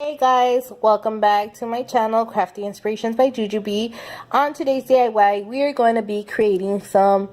Hey guys, welcome back to my channel, Crafty Inspirations by Jujubee. On today's DIY, we are going to be creating some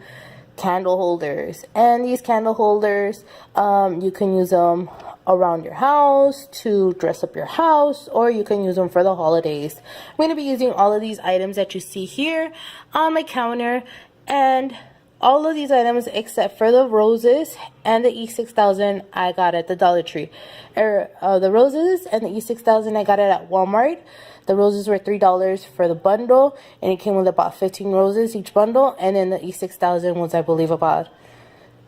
candle holders. And these candle holders, you can use them around your house to dress up your house, or you can use them for the holidays. I'm going to be using all of these items that you see here on my counter, and all of these items except for the roses and the E6000 I got at the Dollar Tree. The roses and the E6000 I got it at Walmart. The roses were $3 for the bundle, and it came with about 15 roses each bundle. And then the E6000 was, I believe, about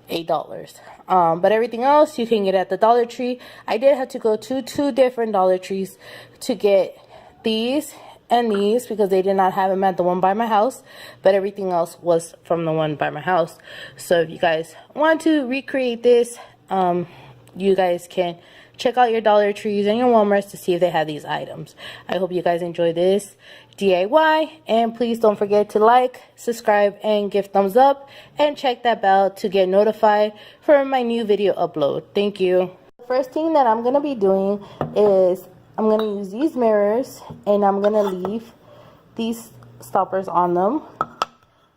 $8. But everything else you can get at the Dollar Tree. I did have to go to 2 different Dollar Trees to get these and these, because they did not have them at the one by my house, but everything else was from the one by my house. So if you guys want to recreate this, you guys can check out your Dollar Trees and your Walmarts to see if they have these items. I hope you guys enjoy this DIY, and please don't forget to like, subscribe, and give thumbs up, and check that bell to get notified for my new video upload. Thank you. The first thing that I'm going to be doing is I'm going to use these mirrors, and I'm going to leave these stoppers on them.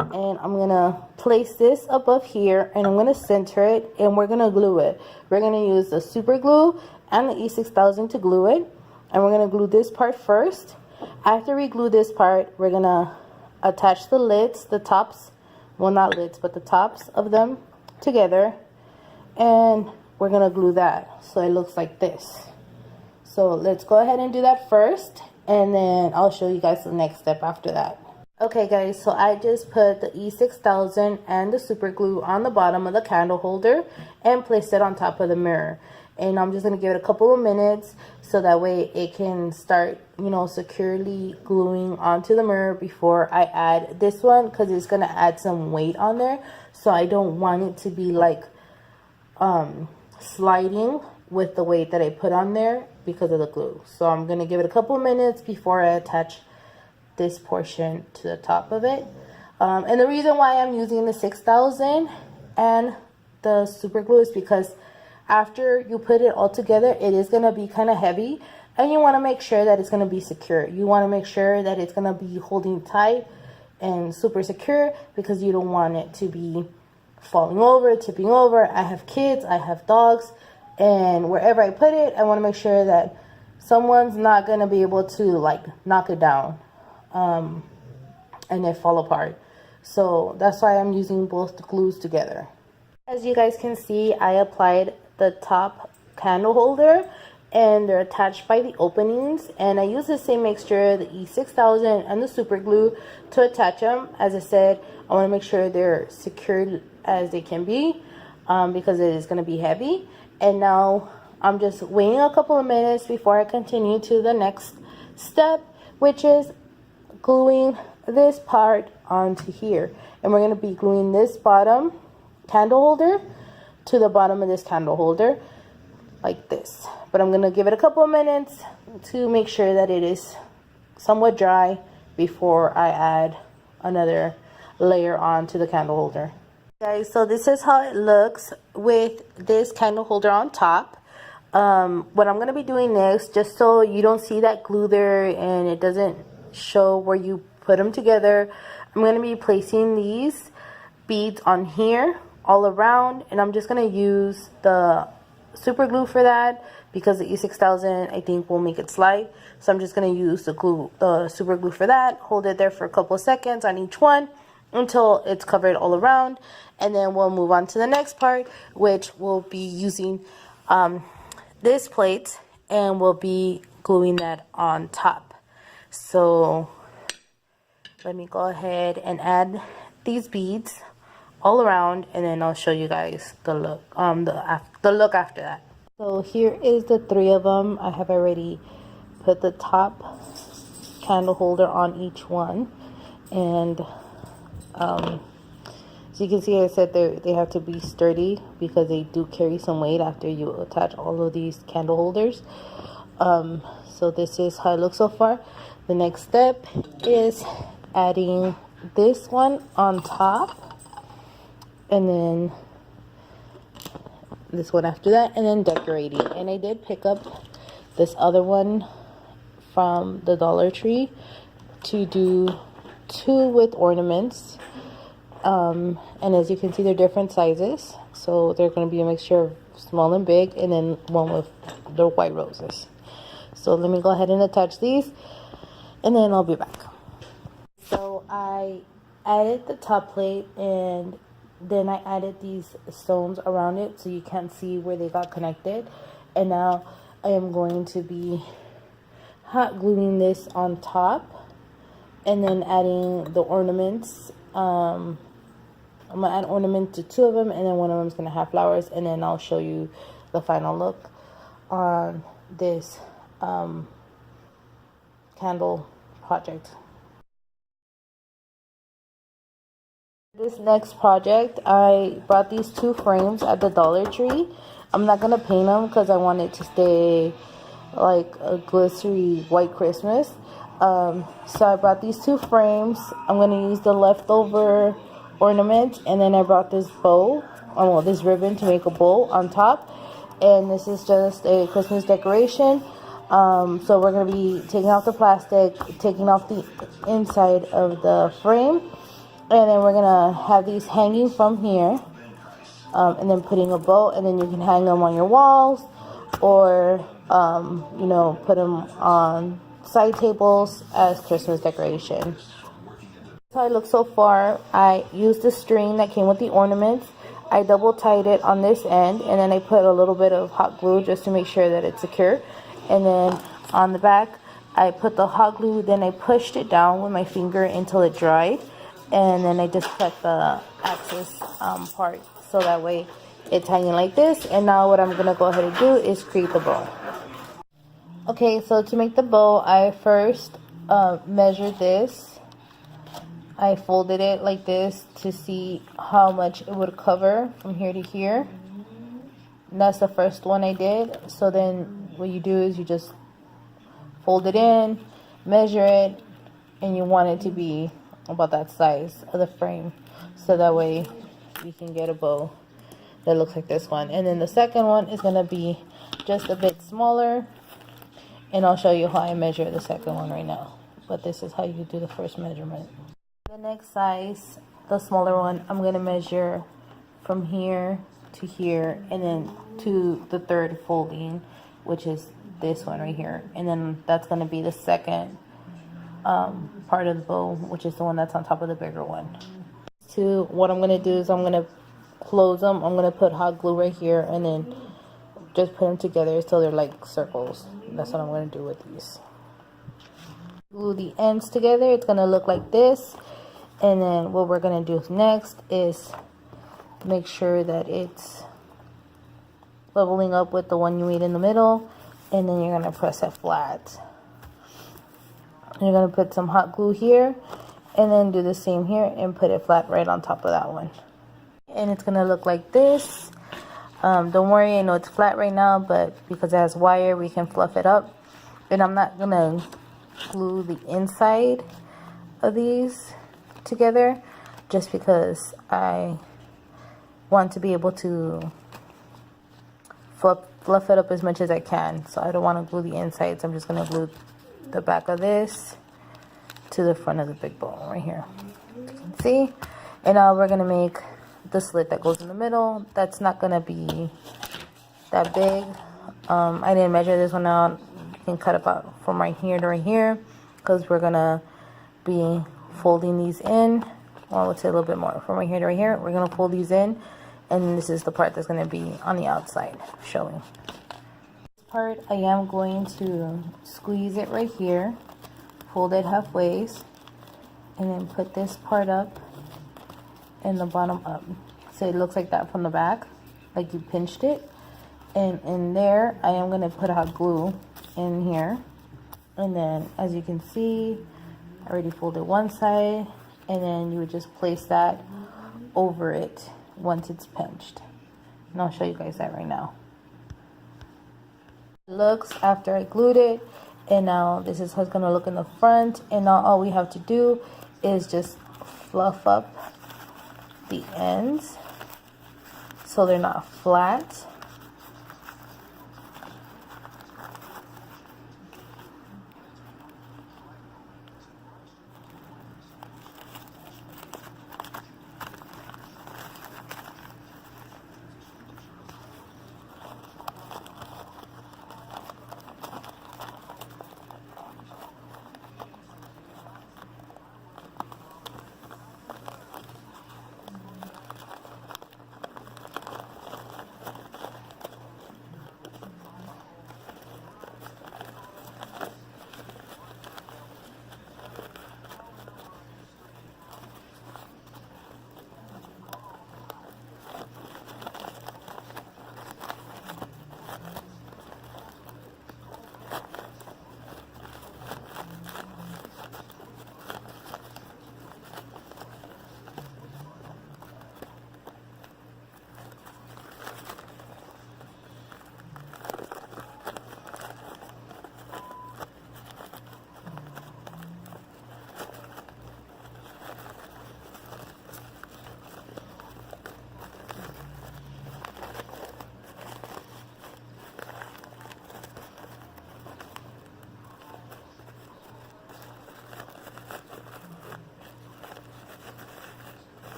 And I'm going to place this above here, and I'm going to center it, and we're going to glue it. We're going to use the super glue and the E6000 to glue it. And we're going to glue this part first. After we glue this part, we're going to attach the lids, the tops, well, not lids, but the tops of them together. And we're going to glue that so it looks like this. So let's go ahead and do that first, and then I'll show you guys the next step after that. Okay guys, so I just put the E6000 and the super glue on the bottom of the candle holder and placed it on top of the mirror. And I'm just going to give it a couple of minutes so that way it can start, you know, securely gluing onto the mirror before I add this one, because it's going to add some weight on there. So I don't want it to be like sliding with the weight that I put on there because of the glue. So I'm going to give it a couple minutes before I attach this portion to the top of it. And the reason why I'm using the 6000 and the super glue is because after you put it all together, it is going to be kind of heavy, and you want to make sure that it's going to be secure. You want to make sure that it's going to be holding tight and super secure, because you don't want it to be falling over, tipping over. I have kids, I have dogs, and wherever I put it, I want to make sure that someone's not going to be able to like knock it down and it fall apart. So that's why I'm using both the glues together. As you guys can see, I applied the top candle holder, and they're attached by the openings, and I use the same mixture, the E6000 and the super glue, to attach them. As I said, I want to make sure they're secured as they can be, because it is going to be heavy. And now I'm just waiting a couple of minutes before I continue to the next step, which is gluing this part onto here. And we're going to be gluing this bottom candle holder to the bottom of this candle holder like this. But I'm going to give it a couple of minutes to make sure that it is somewhat dry before I add another layer onto the candle holder. Guys, so this is how it looks with this candle holder on top. What I'm going to be doing next, just so you don't see that glue there and it doesn't show where you put them together, I'm going to be placing these beads on here all around, and I'm just going to use the super glue for that, because the E6000 I think will make it slide. So I'm just going to use the super glue for that, hold it there for a couple of seconds on each one until it's covered all around, and then we'll move on to the next part, which will be using this plate, and we'll be gluing that on top. So let me go ahead and add these beads all around, and then I'll show you guys the look the look after that. So here is the 3 of them. I have already put the top candle holder on each one, and so you can see I said they have to be sturdy, because they do carry some weight after you attach all of these candle holders. So this is how it looks so far. The next step is adding this one on top, and then this one after that, and then decorating. And I did pick up this other one from the Dollar Tree to do 2 with ornaments. And as you can see, they're different sizes, so they're going to be a mixture of small and big, and then one with the white roses. So let me go ahead and attach these, and then I'll be back. So I added the top plate, and then I added these stones around it so you can't see where they got connected. And now I am going to be hot gluing this on top, and then adding the ornaments. I'm going to add ornament to 2 of them, and then one of them is going to have flowers, and then I'll show you the final look on this candle project. This next project, I brought these 2 frames at the Dollar Tree. I'm not going to paint them because I want it to stay like a glittery white Christmas. So I brought these 2 frames. I'm going to use the leftover ornament, and then I brought this bow, well, this ribbon to make a bow on top, and this is just a Christmas decoration. So we're going to be taking off the plastic, taking off the inside of the frame, and then we're going to have these hanging from here, and then putting a bow, and then you can hang them on your walls, or you know, put them on side tables as Christmas decoration. How I look so far. I used the string that came with the ornaments. I double tied it on this end, and then I put a little bit of hot glue just to make sure that it's secure. And then on the back, I put the hot glue, then I pushed it down with my finger until it dried, and then I just cut the axis part so that way it's hanging like this. And now what I'm going to go ahead and do is create the bow. Okay, so to make the bow, I first measured this. I folded it like this to see how much it would cover from here to here. And that's the first one I did. So then what you do is you just fold it in, measure it, and you want it to be about that size of the frame. So that way you can get a bow that looks like this one. And then the second one is going to be just a bit smaller. And I'll show you how I measure the second one right now. But this is how you do the first measurement. The next size, the smaller one, I'm going to measure from here to here, and then to the third folding, which is this one right here. And then that's going to be the second part of the bow, which is the one that's on top of the bigger one. So what I'm going to do is I'm going to close them. I'm going to put hot glue right here, and then just put them together so they're like circles. That's what I'm going to do with these. Glue the ends together. It's going to look like this. And then what we're going to do next is make sure that it's leveling up with the one you made in the middle. And then you're going to press it flat. You're going to put some hot glue here. And then do the same here and put it flat right on top of that one. And it's going to look like this. Don't worry, I know it's flat right now, but because it has wire, we can fluff it up. And I'm not going to glue the inside of these together just because I want to be able to fluff it up as much as I can. So I don't want to glue the insides. I'm just going to glue the back of this to the front of the big bowl right here. You can see. And now we're going to make the slit that goes in the middle. That's not going to be that big. I didn't measure this one out. You can cut about from right here to right here because we're going to be folding these in. Well, I would say a little bit more. From right here to right here, we're going to fold these in. And this is the part that's going to be on the outside showing. This part, I am going to squeeze it right here. Fold it halfway. And then put this part up and the bottom up. So it looks like that from the back. Like you pinched it. And in there, I am going to put hot glue in here. And then, as you can see, I already folded one side, and then you would just place that over it once it's pinched. And I'll show you guys that right now. It looks after I glued it, and now this is how it's going to look in the front. And now all we have to do is just fluff up the ends so they're not flat.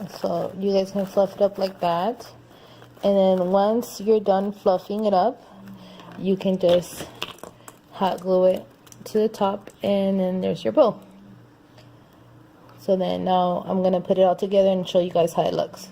So you guys can fluff it up like that. And then once you're done fluffing it up, you can just hot glue it to the top, and then there's your bow. So then now I'm going to put it all together and show you guys how it looks.